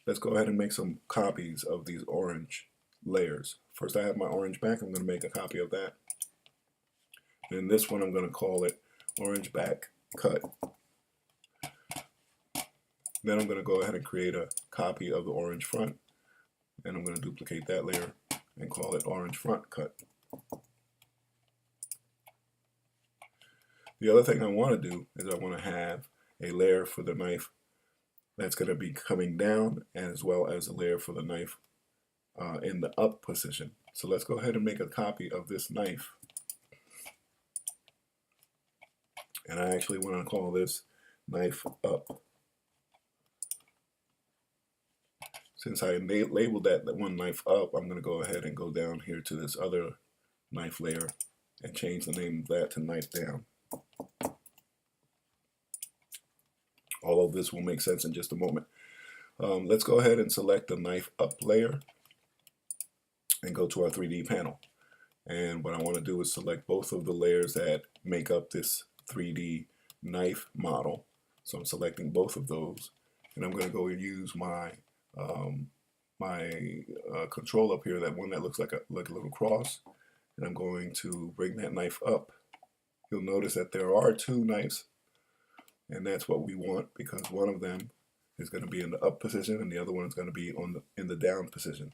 let's go ahead and make some copies of these orange layers. First, I have my orange back. I'm going to make a copy of that. And this one, I'm going to call it orange back cut. Then I'm going to go ahead and create a copy of the orange front, and I'm going to duplicate that layer and call it orange front cut. The other thing I want to do is I want to have a layer for the knife that's going to be coming down, as well as a layer for the knife in the up position. So let's go ahead and make a copy of this knife. And I actually want to call this knife up. Since I labeled that one knife up, I'm going to go ahead and go down here to this other knife layer and change the name of that to knife down. All of this will make sense in just a moment. Let's go ahead and select the knife up layer and go to our 3D panel. And what I want to do is select both of the layers that make up this 3D knife model. So I'm selecting both of those, and I'm going to go and use my control up here, that one that looks like a little cross, and I'm going to bring that knife up. You'll notice that there are two knives, and that's what we want, because one of them is going to be in the up position and the other one is going to be in the down position.